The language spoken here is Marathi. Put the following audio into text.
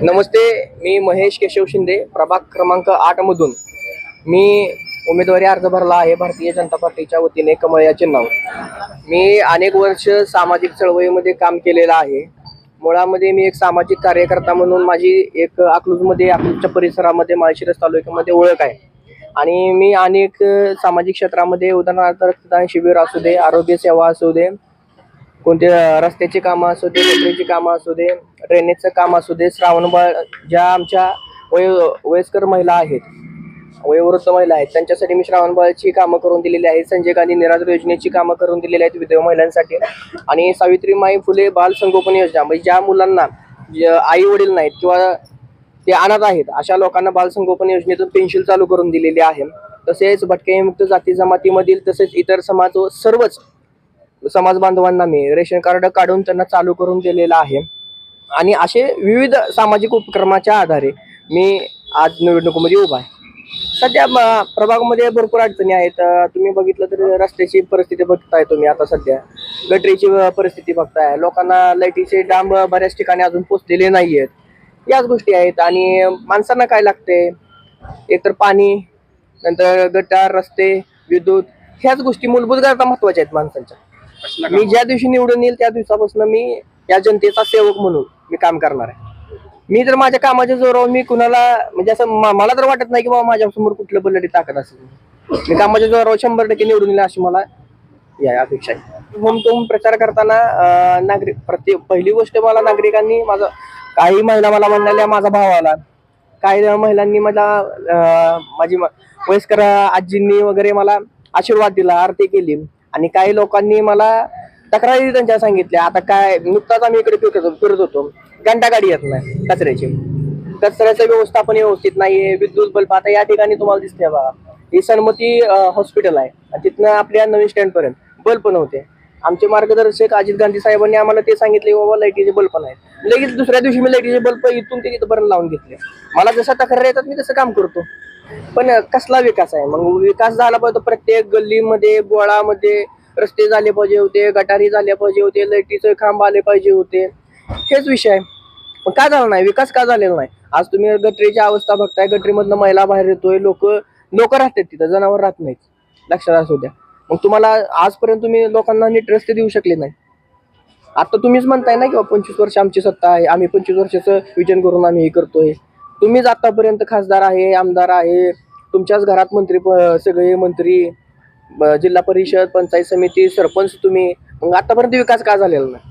नमस्ते, मी महेश केशव शिंदे, प्रभाग क्रमांक 8 मधून मी उमेदवारी अर्ज भरला आहे भारतीय जनता पार्टीच्या वतीने कमळ या चिन्हावर। मी अनेक वर्ष सामाजिक चळवळीमध्ये काम केलेलं आहे। मुळामध्ये मी एक सामाजिक कार्यकर्ता म्हणून माझी एक अकलूजच्या परिसरामध्ये माळशिरस तालुक्यामध्ये ओळख आहे आणि मी अनेक सामाजिक क्षेत्रामध्ये उदाहरणार्थ रक्तदान शिबिर असू दे, आरोग्य सेवा असू दे, कोणत्या रस्त्याची कामं असू दे, गटरीची कामं असू दे, ड्रेनेजचं काम असू दे, श्रावणबाळ ज्या आमच्या वयस्कर महिला आहेत, वयोवृद्ध महिला आहेत, त्यांच्यासाठी मी श्रावणबाळची कामं करून दिलेली आहेत। संजय गांधी निराधार योजनेची कामं करून दिलेली आहेत विधवा महिलांसाठी। आणि सावित्रीमाई फुले बाल संगोपन योजना, म्हणजे ज्या मुलांना आई वडील नाहीत किंवा ते अनाथ आहेत अशा लोकांना बाल संगोपन योजनेतून पेन्शन चालू करून दिलेली आहे। तसेच भटक्यामुक्त जाती जमातीमधील तसेच इतर सर्वच समाज बांधवांना मी रेशन कार्ड काढून त्यांना चालू करून दिलेलं आहे। आणि असे विविध सामाजिक उपक्रमाच्या आधारे मी आज निवडणुकीमध्ये उभा आहे। सध्या प्रभागामध्ये भरपूर अडचणी आहेत। तुम्ही बघितलं तर रस्त्याची परिस्थिती बघताय, तुम्ही आता सध्या गटरीची परिस्थिती बघताय, लोकांना लाईटीचे डांब बऱ्याच ठिकाणी अजून पोचलेले नाही आहेत, याच गोष्टी आहेत। आणि माणसांना काय लागते, एकतर पाणी, नंतर गटार, रस्ते, विद्युत, ह्याच गोष्टी मूलभूत गरजा महत्वाच्या आहेत माणसांच्या। मी ज्या दिवशी निवडून येईल त्या दिवसापासून मी या जनतेचा सेवक म्हणून मी काम करणार आहे। मी जर माझ्या कामाच्या जोरावर मी कुणाला म्हणजे असं मला तर वाटत नाही की बाबा माझ्या समोर कुठलं बलडी ताकद असेल। मी कामाच्या जोरावर 100% निवडून येईल अशी मला या अपेक्षा आहे। होम प्रचार करताना पहिली गोष्ट मला नागरिकांनी काही महिला मला म्हणाल्या माझा भाव आला, काही महिलांनी माझी वयस्कर आजींनी वगैरे मला आशीर्वाद दिला, आरती केली। आणि काही लोकांनी मला तक्रारी त्यांच्या सांगितल्या। आता काय नुकताच आम्ही इकडे फिरत होतो, घंटा गाडी येत नाही कचऱ्याचं व्यवस्थापन व्यवस्थित नाहीये, विद्युत बल्ब आता या ठिकाणी तुम्हाला दिसते बघा, ही सन्मती हॉस्पिटल आहे, तिथनं आपल्या नवीन स्टँड पर्यंत बल्ब नव्हते। आमचे मार्गदर्शक अजित गांधी साहेबांनी आम्हाला ते सांगितले बाबा लाईटीचे बल्ब नाहीत, लगेच दुसऱ्या दिवशी मी लाईटीचे बल्ब इथून ते तिथपर्यंत लावून घेतले। मला जसं तक्रार येतात मी तसं काम करतो। पण कसला विकास आहे, मग विकास झाला पाहिजे प्रत्येक गल्लीमध्ये, बोळामध्ये रस्ते झाले पाहिजे होते, गटारी झाले पाहिजे होते, लाईटीचे खांब आले पाहिजे होते, हेच विषय आहे। पण काय झालं नाही, विकास का झालेला नाही। आज तुम्ही गटरीची अवस्था बघताय, गटरीमधनं महिला बाहेर येतोय, लोक राहतात तिथं, जनावर राहत नाहीत, लक्षात असू द्या। मग तुम्हाला आजपर्यंत तुम्ही लोकांना नीट रस्ते देऊ शकले नाही। आता तुम्हीच म्हणताय ना किंवा 25 वर्ष आमची सत्ता आहे, आम्ही 25 वर्षाचं विजन करून आम्ही हे करतोय। तुम्हीच आतापर्यंत खासदार आहे, आमदार आहे, तुमच्याच घरात सगळे मंत्री, जिल्हा परिषद, पंचायत समिती, सरपंच तुम्ही, मग आतापर्यंत विकास का झालेला नाही।